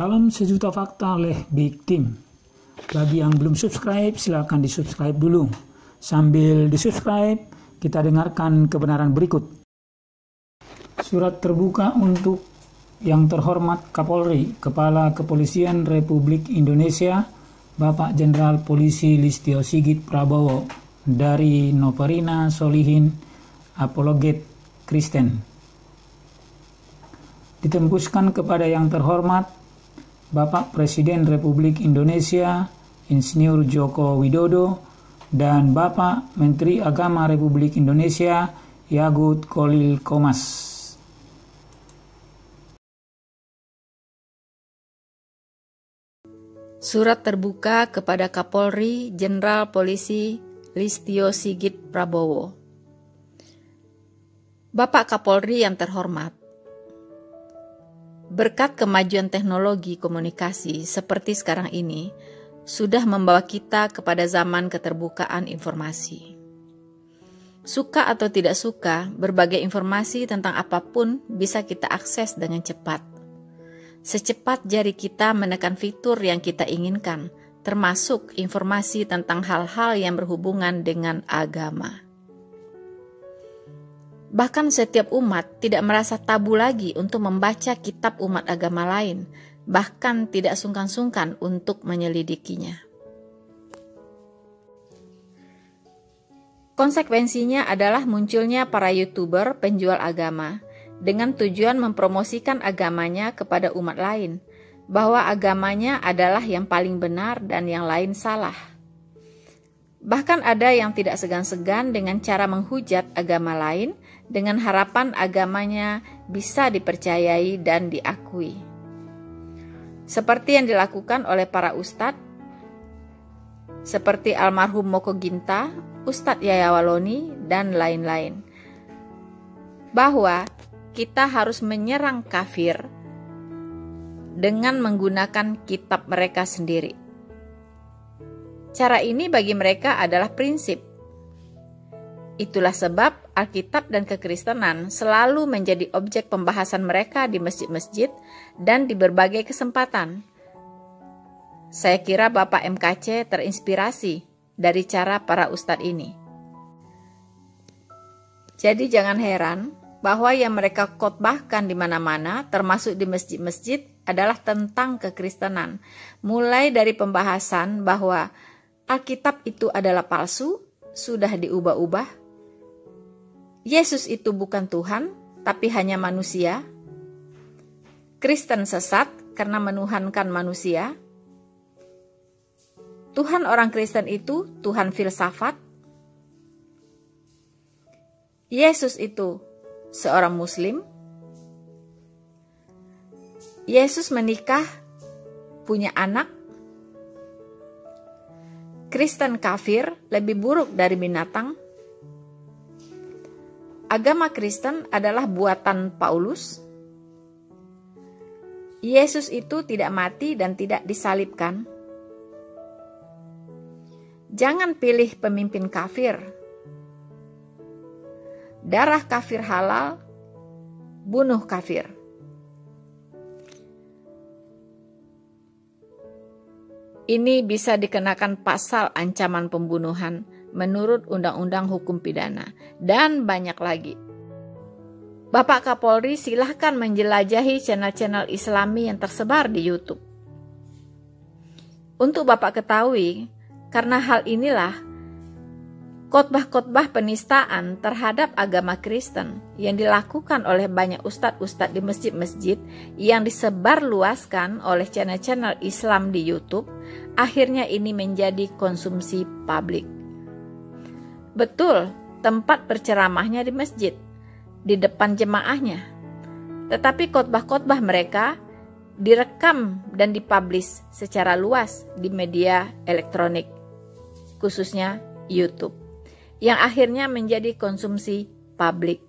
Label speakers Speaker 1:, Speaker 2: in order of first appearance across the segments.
Speaker 1: Salam sejuta fakta oleh Big Team. Bagi yang belum subscribe, silakan di-subscribe dulu. Sambil di-subscribe, kita dengarkan kebenaran berikut. Surat terbuka untuk yang terhormat Kapolri, Kepala Kepolisian Republik Indonesia, Bapak Jenderal Polisi Listio Sigit Prabowo, dari Noperina Solihin, Apologet Kristen. Ditembuskan kepada yang terhormat Bapak Presiden Republik Indonesia Insinyur Joko Widodo dan Bapak Menteri Agama Republik Indonesia Yagut Kholil Qomas.
Speaker 2: Surat terbuka kepada Kapolri Jenderal Polisi Listio Sigit Prabowo. Bapak Kapolri yang terhormat, berkat kemajuan teknologi komunikasi seperti sekarang ini, sudah membawa kita kepada zaman keterbukaan informasi. Suka atau tidak suka, berbagai informasi tentang apapun bisa kita akses dengan cepat. Secepat jari kita menekan fitur yang kita inginkan, termasuk informasi tentang hal-hal yang berhubungan dengan agama. Bahkan setiap umat tidak merasa tabu lagi untuk membaca kitab umat agama lain, bahkan tidak sungkan-sungkan untuk menyelidikinya. Konsekuensinya adalah munculnya para YouTuber penjual agama dengan tujuan mempromosikan agamanya kepada umat lain, bahwa agamanya adalah yang paling benar dan yang lain salah. Bahkan ada yang tidak segan-segan dengan cara menghujat agama lain dengan harapan agamanya bisa dipercayai dan diakui. Seperti yang dilakukan oleh para ustadz, seperti almarhum Moko Ginta, Ustadz Yahya Waloni, dan lain-lain. Bahwa kita harus menyerang kafir dengan menggunakan kitab mereka sendiri. Cara ini bagi mereka adalah prinsip. Itulah sebab Alkitab dan kekristenan selalu menjadi objek pembahasan mereka di masjid-masjid dan di berbagai kesempatan. Saya kira Bapak MKC terinspirasi dari cara para ustadz ini. Jadi jangan heran bahwa yang mereka khotbahkan di mana-mana, termasuk di masjid-masjid, adalah tentang kekristenan. Mulai dari pembahasan bahwa Alkitab itu adalah palsu, sudah diubah-ubah. Yesus itu bukan Tuhan, tapi hanya manusia. Kristen sesat karena menuhankan manusia. Tuhan orang Kristen itu Tuhan filsafat. Yesus itu seorang Muslim. Yesus menikah, punya anak. Kristen kafir lebih buruk dari binatang. Agama Kristen adalah buatan Paulus. Yesus itu tidak mati dan tidak disalibkan. Jangan pilih pemimpin kafir. Darah kafir halal, bunuh kafir. Ini bisa dikenakan pasal ancaman pembunuhan menurut Undang-Undang Hukum Pidana, dan banyak lagi. Bapak Kapolri silahkan menjelajahi channel-channel Islami yang tersebar di YouTube. Untuk Bapak ketahui, karena hal inilah, khotbah-khotbah penistaan terhadap agama Kristen yang dilakukan oleh banyak ustadz-ustadz di masjid-masjid yang disebarluaskan oleh channel-channel Islam di YouTube, akhirnya ini menjadi konsumsi publik. Betul, tempat berceramahnya di masjid, di depan jemaahnya. Tetapi khotbah-khotbah mereka direkam dan dipublish secara luas di media elektronik, khususnya YouTube, yang akhirnya menjadi konsumsi publik.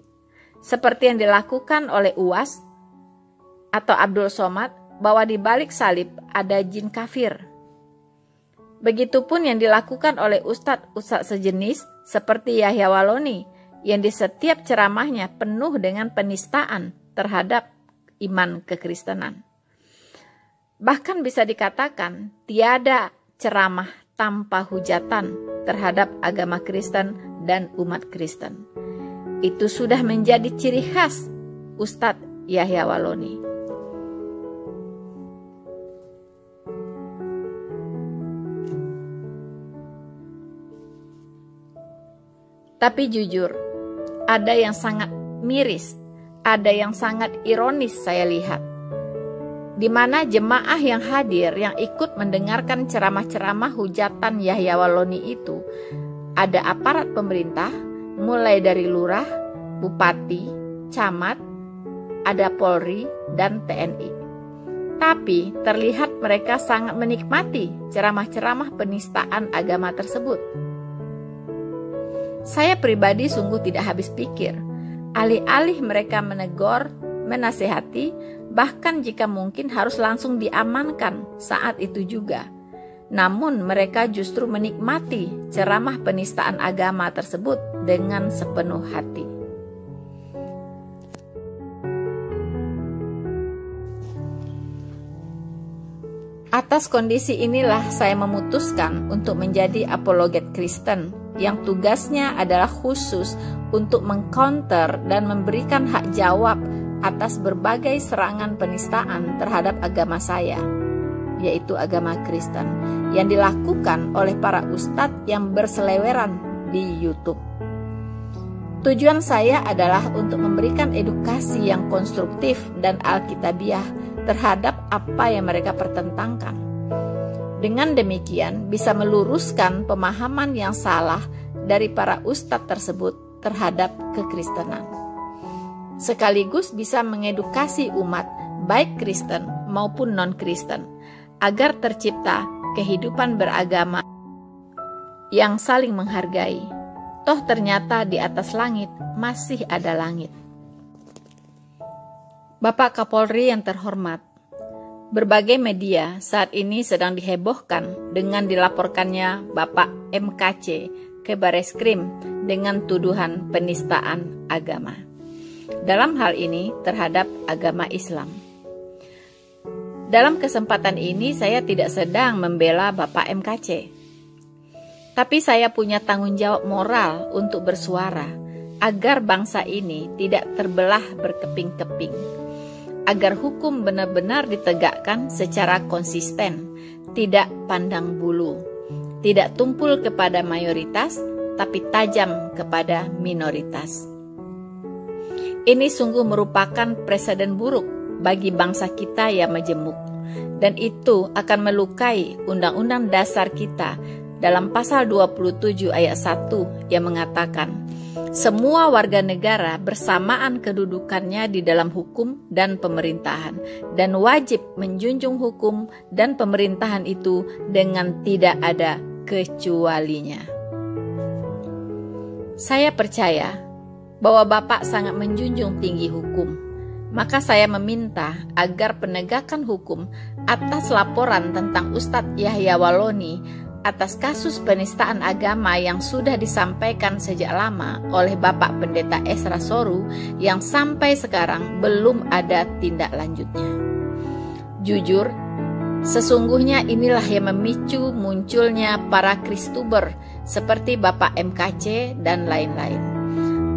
Speaker 2: Seperti yang dilakukan oleh UAS atau Abdul Somad, bahwa di balik salib ada jin kafir. Begitupun yang dilakukan oleh ustadz-ustadz sejenis seperti Yahya Waloni, yang di setiap ceramahnya penuh dengan penistaan terhadap iman kekristenan. Bahkan bisa dikatakan tiada ceramah tanpa hujatan terhadap agama Kristen dan umat Kristen. Itu sudah menjadi ciri khas Ustadz Yahya Walloni. Tapi jujur, ada yang sangat miris, ada yang sangat ironis saya lihat, di mana jemaah yang hadir yang ikut mendengarkan ceramah-ceramah hujatan Yahya Walloni itu ada aparat pemerintah, mulai dari lurah, bupati, camat, ada Polri dan TNI. Tapi terlihat mereka sangat menikmati ceramah-ceramah penistaan agama tersebut. Saya pribadi sungguh tidak habis pikir. Alih-alih mereka menegur, menasehati, bahkan jika mungkin harus langsung diamankan saat itu juga. Namun mereka justru menikmati ceramah penistaan agama tersebut dengan sepenuh hati. Atas kondisi inilah saya memutuskan untuk menjadi apologet Kristen yang tugasnya adalah khusus untuk mengcounter dan memberikan hak jawab atas berbagai serangan penistaan terhadap agama saya, yaitu agama Kristen, yang dilakukan oleh para ustadz yang berseleweran di YouTube. Tujuan saya adalah untuk memberikan edukasi yang konstruktif dan alkitabiah terhadap apa yang mereka pertentangkan. Dengan demikian bisa meluruskan pemahaman yang salah dari para ustadz tersebut terhadap kekristenan. Sekaligus bisa mengedukasi umat baik Kristen maupun non-Kristen agar tercipta kehidupan beragama yang saling menghargai. Toh ternyata di atas langit masih ada langit. Bapak Kapolri yang terhormat, berbagai media saat ini sedang dihebohkan dengan dilaporkannya Bapak MKC ke Bareskrim dengan tuduhan penistaan agama. Dalam hal ini terhadap agama Islam. Dalam kesempatan ini saya tidak sedang membela Bapak MKC. Tapi saya punya tanggung jawab moral untuk bersuara agar bangsa ini tidak terbelah berkeping-keping. Agar hukum benar-benar ditegakkan secara konsisten, tidak pandang bulu, tidak tumpul kepada mayoritas, tapi tajam kepada minoritas. Ini sungguh merupakan presiden buruk bagi bangsa kita yang majemuk, dan itu akan melukai Undang-Undang Dasar kita dalam pasal 27 ayat 1 yang mengatakan, semua warga negara bersamaan kedudukannya di dalam hukum dan pemerintahan dan wajib menjunjung hukum dan pemerintahan itu dengan tidak ada kecualinya. Saya percaya bahwa Bapak sangat menjunjung tinggi hukum. Maka saya meminta agar penegakan hukum atas laporan tentang Ustadz Yahya Walloni atas kasus penistaan agama yang sudah disampaikan sejak lama oleh Bapak Pendeta Esra Soru yang sampai sekarang belum ada tindak lanjutnya. Jujur, sesungguhnya inilah yang memicu munculnya para Kristuber seperti Bapak MKC dan lain-lain.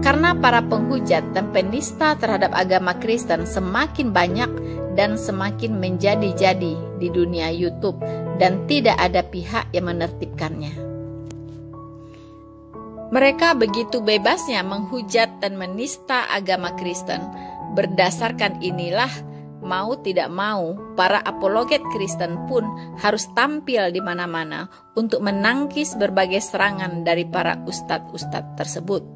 Speaker 2: Karena para penghujat dan penista terhadap agama Kristen semakin banyak dan semakin menjadi-jadi di dunia YouTube dan tidak ada pihak yang menertibkannya. Mereka begitu bebasnya menghujat dan menista agama Kristen. Berdasarkan inilah, mau tidak mau, para apologet Kristen pun harus tampil di mana-mana untuk menangkis berbagai serangan dari para ustadz-ustadz tersebut.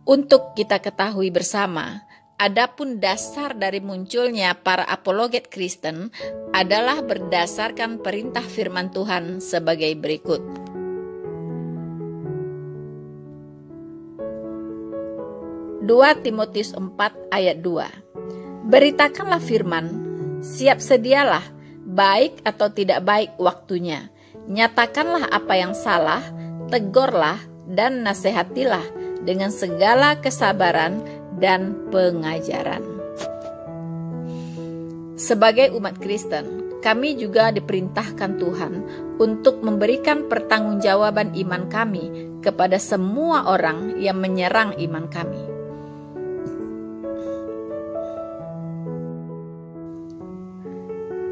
Speaker 2: Untuk kita ketahui bersama, adapun dasar dari munculnya para apologet Kristen adalah berdasarkan perintah firman Tuhan sebagai berikut. Dua Timotius 4 ayat 2. Beritakanlah firman, siap sedialah, baik atau tidak baik waktunya. Nyatakanlah apa yang salah, tegurlah dan nasihatilah dengan segala kesabaran dan pengajaran. Sebagai umat Kristen, kami juga diperintahkan Tuhan untuk memberikan pertanggungjawaban iman kami kepada semua orang yang menyerang iman kami.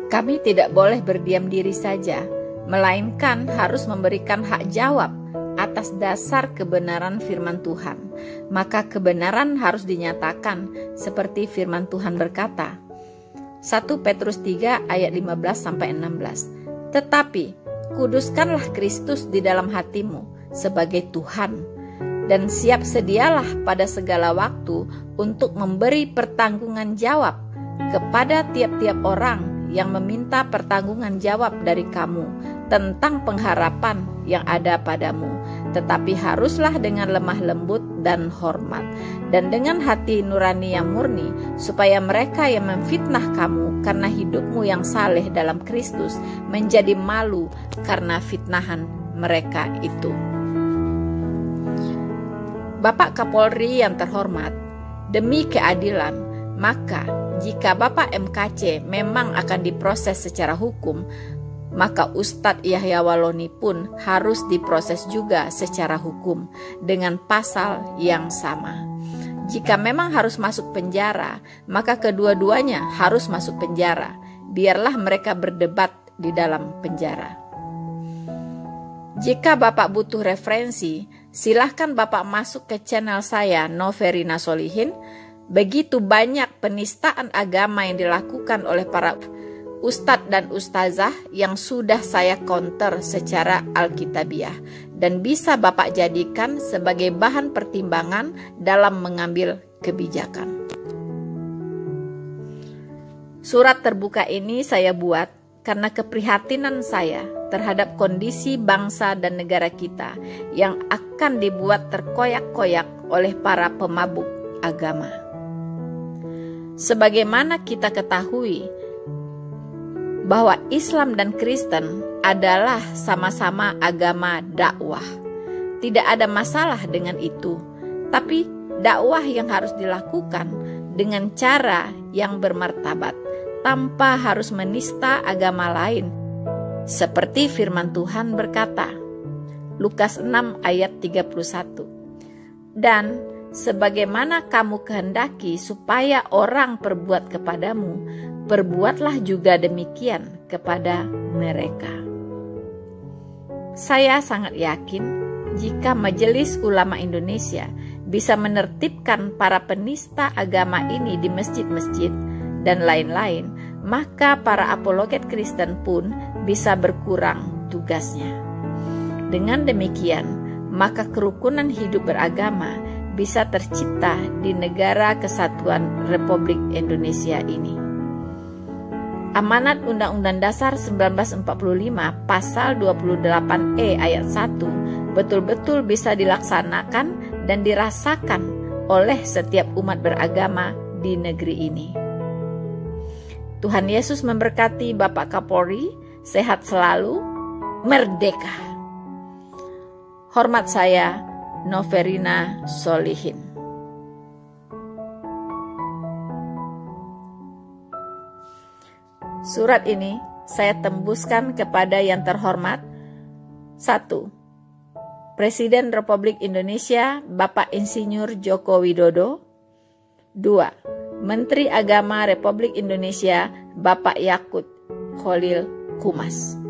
Speaker 2: Kami tidak boleh berdiam diri saja, melainkan harus memberikan hak jawab atas dasar kebenaran firman Tuhan. Maka kebenaran harus dinyatakan seperti firman Tuhan berkata, 1 Petrus 3 ayat 15-16. Tetapi kuduskanlah Kristus di dalam hatimu sebagai Tuhan, dan siap sedialah pada segala waktu untuk memberi pertanggungan jawab kepada tiap-tiap orang yang meminta pertanggungan jawab dari kamu tentang pengharapan yang ada padamu, tetapi haruslah dengan lemah lembut dan hormat, dan dengan hati nurani yang murni, supaya mereka yang memfitnah kamu karena hidupmu yang saleh dalam Kristus menjadi malu karena fitnahan mereka itu. Bapak Kapolri yang terhormat, demi keadilan, maka jika Bapak MKC memang akan diproses secara hukum, maka Ustadz Yahya Waloni pun harus diproses juga secara hukum dengan pasal yang sama. Jika memang harus masuk penjara, maka kedua-duanya harus masuk penjara. Biarlah mereka berdebat di dalam penjara. Jika Bapak butuh referensi, silahkan Bapak masuk ke channel saya, Noverina Solihin. Begitu banyak penistaan agama yang dilakukan oleh para ustadz dan ustazah yang sudah saya counter secara alkitabiah dan bisa Bapak jadikan sebagai bahan pertimbangan dalam mengambil kebijakan. Surat terbuka ini saya buat karena keprihatinan saya terhadap kondisi bangsa dan negara kita yang akan dibuat terkoyak-koyak oleh para pemabuk agama. Sebagaimana kita ketahui bahwa Islam dan Kristen adalah sama-sama agama dakwah. Tidak ada masalah dengan itu, tapi dakwah yang harus dilakukan dengan cara yang bermartabat, tanpa harus menista agama lain. Seperti firman Tuhan berkata, Lukas 6 ayat 31. Dan sebagaimana kamu kehendaki supaya orang perbuat kepadamu, perbuatlah juga demikian kepada mereka. Saya sangat yakin jika Majelis Ulama Indonesia bisa menertibkan para penista agama ini di masjid-masjid dan lain-lain, maka para apologet Kristen pun bisa berkurang tugasnya. Dengan demikian, maka kerukunan hidup beragama bisa tercipta di negara kesatuan Republik Indonesia ini. Amanat Undang-Undang Dasar 1945 pasal 28E ayat 1 betul-betul bisa dilaksanakan dan dirasakan oleh setiap umat beragama di negeri ini. Tuhan Yesus memberkati Bapak Kapolri, sehat selalu, merdeka. Hormat saya, Noverina Solihin. Surat ini saya tembuskan kepada yang terhormat 1. Presiden Republik Indonesia Bapak Insinyur Joko Widodo. 2. Menteri Agama Republik Indonesia Bapak Yakut Khalil Qumas.